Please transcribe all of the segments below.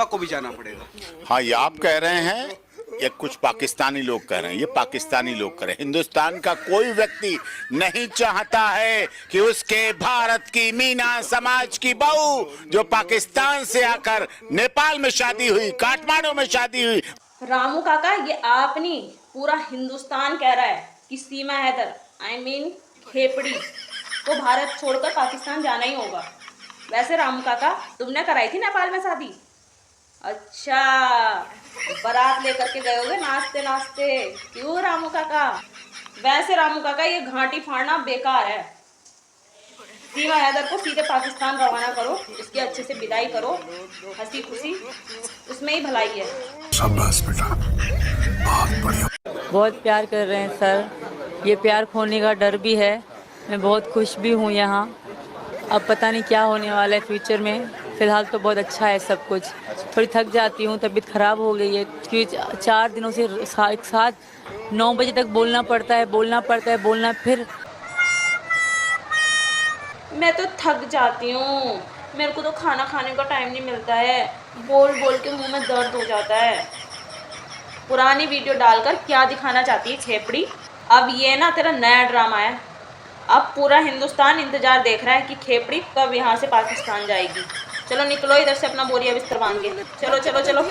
को भी जाना पड़ेगा। हाँ, ये आप कह रहे हैं, ये कुछ पाकिस्तानी लोग कह रहे हैं, ये पाकिस्तानी लोग कह रहे हैं। हिंदुस्तान का कोई व्यक्ति नहीं चाहता है कि उसके भारत की मीना समाज की बहू जो पाकिस्तान से आकर नेपाल में शादी हुई, काठमांडू में शादी हुई। रामू काका, ये आप नहीं, पूरा हिंदुस्तान कह रहा है कि सीमा हैदर खेपड़ी को भारत छोड़कर पाकिस्तान जाना ही होगा। वैसे रामू काका, तुमने कराई थी नेपाल में शादी? अच्छा, बारात लेकर के गए होगे नाचते नाचते, क्यों रामू काका? वैसे रामू काका, ये घाटी फाड़ना बेकार है। सीमा हैदर को सीधे पाकिस्तान रवाना करो, इसकी अच्छे से विदाई करो, हंसी खुशी, उसमें ही भलाई है। शाबाश बेटा, बहुत बढ़िया। बहुत प्यार कर रहे हैं सर, ये प्यार खोने का डर भी है। मैं बहुत खुश भी हूँ यहाँ। अब पता नहीं क्या होने वाला है फ्यूचर में। फ़िलहाल तो बहुत अच्छा है सब कुछ। थोड़ी थक जाती हूँ, तबीयत ख़राब हो गई है क्योंकि 4 दिनों से एक साथ 9 बजे तक बोलना पड़ता है फिर। मैं तो थक जाती हूँ, मेरे को तो खाना खाने का टाइम नहीं मिलता है, बोल बोल के मुंह में दर्द हो जाता है। पुरानी वीडियो डालकर क्या दिखाना चाहती है खेपड़ी? अब ये ना तेरा नया ड्रामा है। अब पूरा हिंदुस्तान इंतजार देख रहा है कि खेपड़ी कब यहाँ से पाकिस्तान जाएगी। चलो निकलो इधर से, अपना बोरिया बिस्तर बांध के। चलो चलो चलो,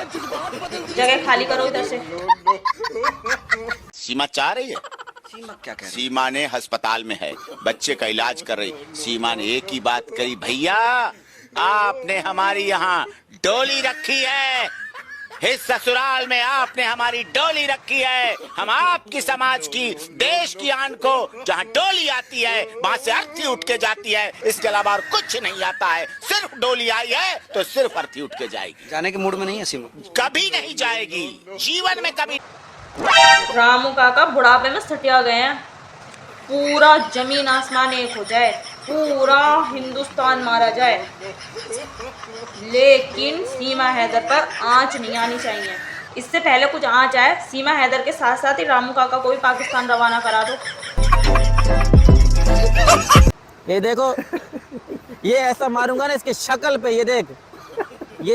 जगह खाली करो इधर से। सीमा चाह रही है, सीमा क्या कह रही है? सीमा ने अस्पताल में है, बच्चे का इलाज कर रही। सीमा ने एक ही बात कही, भैया आपने हमारी यहाँ डोली रखी है, इस ससुराल में आपने हमारी डोली रखी है। हम आपकी समाज की, देश की आन को, जहाँ डोली आती है वहाँ से अर्थी उठ के जाती है, इसके अलावा और कुछ नहीं आता है। सिर्फ डोली आई है तो सिर्फ अर्थी उठ के जाएगी। जाने के मूड में नहीं है सीमा, कभी नहीं जाएगी, जीवन में कभी। रामू काका बुढ़ापे में सटिया गए हैं। पूरा जमीन आसमान एक हो जाए, पूरा हिंदुस्तान मारा जाए, लेकिन सीमा हैदर पर आंच नहीं आनी चाहिए। इससे पहले कुछ आंच आए, सीमा हैदर के साथ साथ ही रामू काका को भी पाकिस्तान रवाना करा दो। ये देखो, ये ऐसा मारूंगा ना इसके शक्ल पे, ये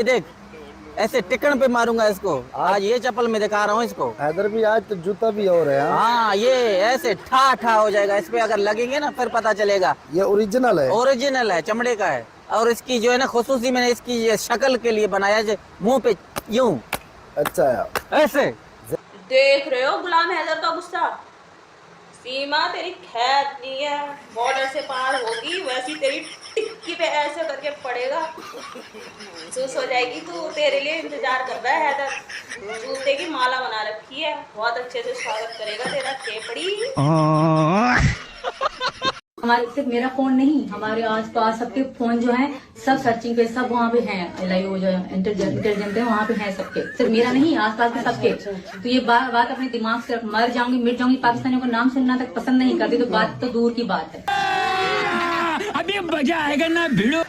देख ऐसे टिकन पे मारूंगा इसको। आज ये चप्पल में दिखा रहा हूँ इसको। हैदर भी आज तो जूता भी और है। हाँ, ये ऐसे ठा हो जाएगा, इस पे अगर लगेंगे ना फिर पता चलेगा। ये ओरिजिनल है, चमड़े का है। और इसकी जो है ना खुसूसी मैंने इसकी ये शक्ल के लिए बनाया, जो मुंह पे यूं। अच्छा यार, ऐसे देख रहे हो गुलाम हैदर का गुस्सा? सीमा तेरी खैर नहीं है, बॉर्डर से पार होगी वैसी तेरी टिक्की पे ऐसे करके पड़ेगा, खुश हो जाएगी तू। तेरे लिए इंतजार कर रहा है हैदर, जूते की माला बना रखी है, बहुत अच्छे से स्वागत करेगा तेरा खेपड़ी। हमारे सिर्फ मेरा फोन नहीं, हमारे आसपास सबके फोन जो हैं सब सर्चिंग पे, सब वहाँ पे हैं। LIO जो इंटेलिजेंट है वहाँ पे हैं सबके, सिर्फ मेरा नहीं, आसपास के सबके। तो ये बात अपने दिमाग से, मर जाऊंगी मिट जाऊंगी, पाकिस्तानियों का नाम सुनना तक पसंद नहीं करती, तो बात तो दूर की बात है। अभी मजा आएगा ना भिड़ो।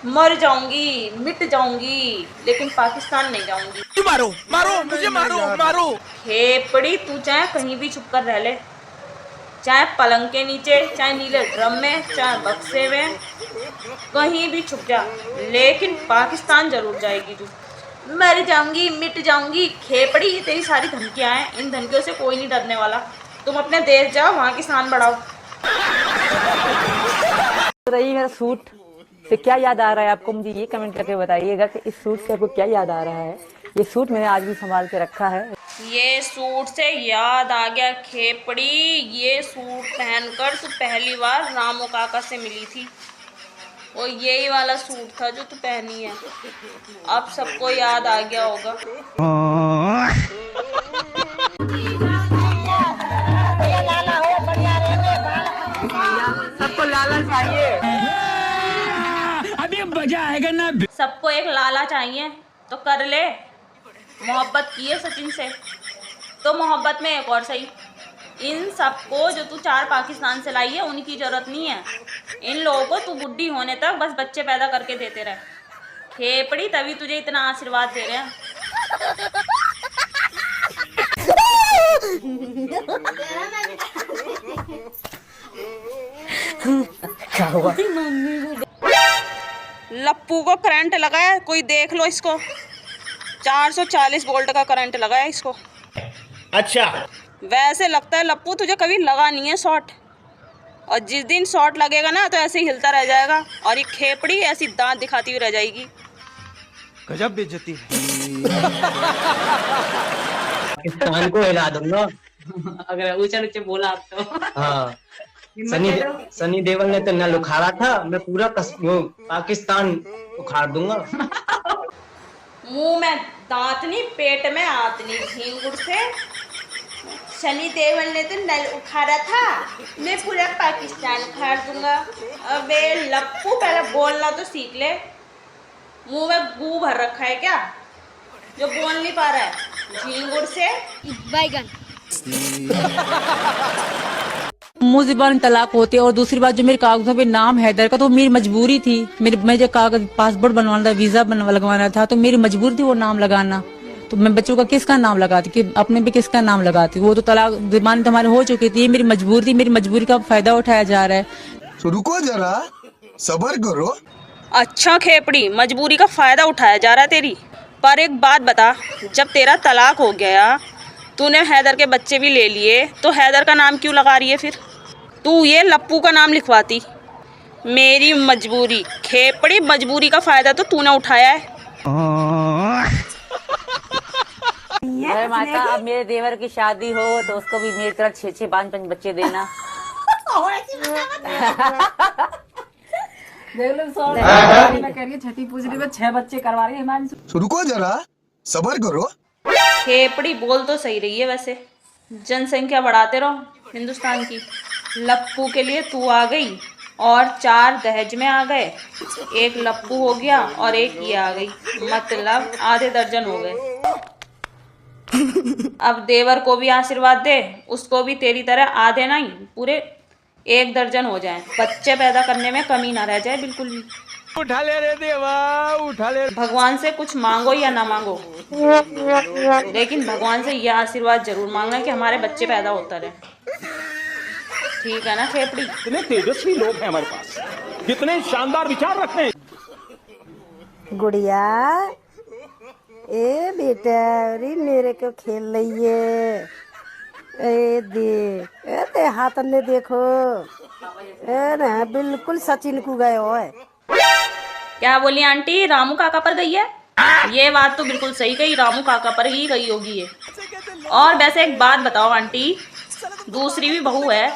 मर जाऊंगी मिट जाऊंगी, लेकिन पाकिस्तान नहीं जाऊंगी। मारो मारो मुझे, मारो। खेपड़ी, तू चाहे कहीं भी छुप कर रह ले, चाहे पलंग के नीचे, चाहे नीले ड्रम में, चाहे बक्से में, कहीं भी छुप जा, लेकिन पाकिस्तान जरूर जाएगी तू। मर जाऊंगी मिट जाऊंगी, खेपड़ी, ये तेरी सारी धमकियां हैं, इन धमकियों से कोई नहीं डरने वाला। तुम अपने देश जाओ, वहाँ की शान बढ़ाओ। रही मेरा सूट से क्या याद आ रहा है आपको, मुझे ये कमेंट करके बताइएगा कि इस सूट से आपको क्या याद आ रहा है। ये सूट मैंने आज भी संभाल के रखा है। ये सूट से याद आ गया खेपड़ी, ये सूट पहनकर तू पहली बार रामू काका से मिली थी, और यही वाला सूट था जो तू पहनी है। अब सबको याद आ गया होगा। सबको लाला चाहिए, अभी मजा आएगा ना। सबको एक लाला चाहिए तो कर ले। मोहब्बत की है सचिन से तो मोहब्बत में एक और सही। इन सबको जो तू 4 पाकिस्तान से लाई है उनकी जरूरत नहीं है। इन लोगों को तू बुढ़ी होने तक बस बच्चे पैदा करके देते रहे। खेपड़ी, तभी तुझे इतना आशीर्वाद दे रहे हैं। क्या हुआ? लप्पू को करंट लगा है, कोई देख लो इसको। 440 वोल्ट का करंट लगा है इसको। अच्छा, वैसे लगता है लप्पू तुझे कभी लगा नहीं है शॉट, और जिस दिन शॉट लगेगा ना तो ऐसे ही हिलता रह जाएगा और ये खेपड़ी ऐसी दांत दिखाती हुई रह जाएगी। गजब बेइज्जती है। पाकिस्तान को हिला दूंगा अगर ऊंचा नीचे बोला आप तो। हाँ, सनी देओल ने तो नल उखाड़ा था, मैं पूरा पाकिस्तान उखाड़ दूंगा। मुंह में दांत नहीं, पेट में आत नहीं, झींगुर से। सनी देओल ने तो नल उखाड़ा था, मैं पूरा पाकिस्तान उखाड़ दूंगा। अबे लप्पू पहले बोलना तो सीख ले। मुंह में गू भर रखा है क्या जो बोल नहीं पा रहा है? झींगुर से बैगन। मुंह ज़बान तलाक होते। और दूसरी बात, जो मेरे कागजों पे नाम हैदर का, तो मेरी मजबूरी थी। मुझे कागज पासपोर्ट बनवाना था, वीजा लगवाना था, तो मेरी मजबूरी थी वो नाम लगाना। तो मैं बच्चों का किसका नाम लगाती, कि अपने पे किसका नाम लगाती? वो तो तलाक ज़बान हमारे हो चुकी थी। ये मेरी मजबूरी थी, मेरी मजबूरी का फायदा उठाया जा रहा है। तो रुको जरा, सब्र करो। अच्छा खेपड़ी, मजबूरी का फायदा उठाया जा रहा है तेरी। पर एक बात बता, जब तेरा तलाक हो गया, तूने हैदर के बच्चे भी ले लिए, तो हैदर का नाम क्यों लगा रही है फिर? तू ये लप्पू का नाम लिखवाती। मेरी मजबूरी खेपड़ी, मजबूरी का फायदा तो तूने उठाया है। अरे माता, अब मेरे देवर की शादी हो तो उसको भी मेरी तरह 6-6 5-5 बच्चे देना। मैं कह रही हूँ छठी पूजनी में 6 बच्चे करवा रही है हिमांशु। तो रुको जरा, सब्र करो। खेपड़ी बोल तो सही रही है वैसे, जनसंख्या बढ़ाते रहो हिंदुस्तान की। लप्पू के लिए तू आ गई और 4 दहेज में आ गए। एक लप्पू हो गया और एक ये आ गई, मतलब आधे दर्जन हो गए। अब देवर को भी आशीर्वाद दे, उसको भी तेरी तरह आधे नहीं पूरे 1 दर्जन हो जाए। बच्चे पैदा करने में कमी ना रह जाए बिल्कुल भी। उठा ले रे देवा, उठा ले। भगवान से कुछ मांगो या ना मांगो, लेकिन भगवान से यह आशीर्वाद जरूर मांगना कि हमारे बच्चे पैदा होता रहे। ठीक है ना खेपड़ी? कितने तेजस्वी लोग हैं हमारे पास, कितने शानदार विचार रखते हैं। गुड़िया, ए बेटा, अरे मेरे को खेल रही है। ए देख, ए ते हाथ ने देखो, ए ना बिल्कुल सचिन को गए हो। क्या बोली आंटी? रामू काका पर गई है? ये बात तो बिल्कुल सही कही, रामू काका पर ही गई होगी ये। और वैसे एक बात बताओ आंटी, दूसरी भी बहू है,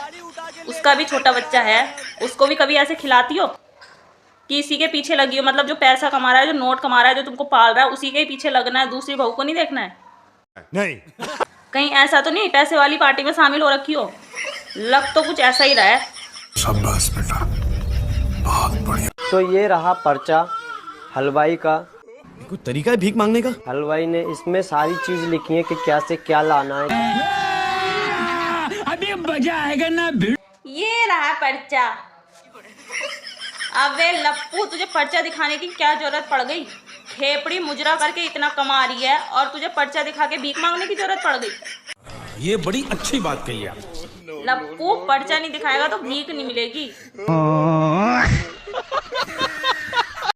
उसका भी छोटा बच्चा है, उसको भी कभी ऐसे खिलाती हो कि इसी के पीछे लगी हो? मतलब जो पैसा कमा रहा है, जो नोट कमा रहा है, जो तुमको पाल रहा है, उसी के पीछे लगना है, दूसरी बहू को नहीं देखना है? नहीं। कहीं ऐसा तो नहीं पैसे वाली पार्टी में शामिल हो रखी हो? लग तो कुछ ऐसा ही रहा है। शाबाश बेटा, बहुत बढ़िया। तो ये रहा पर्चा हलवाई का। कोई तरीका है भीख मांगने का? हलवाई ने इसमें सारी चीज लिखी है कि क्या से क्या लाना है। अभी मजा आएगा ना भिड़ो। ये रहा पर्चा। अबे लप्पू, तुझे पर्चा दिखाने की क्या जरूरत पड़ गई? खेपड़ी मुजरा करके इतना कमा रही है और तुझे पर्चा दिखा के भीख मांगने की जरूरत पड़ गई? ये बड़ी अच्छी बात कही आप। लप्पू, पर्चा नहीं दिखाएगा तो भीख नहीं मिलेगी।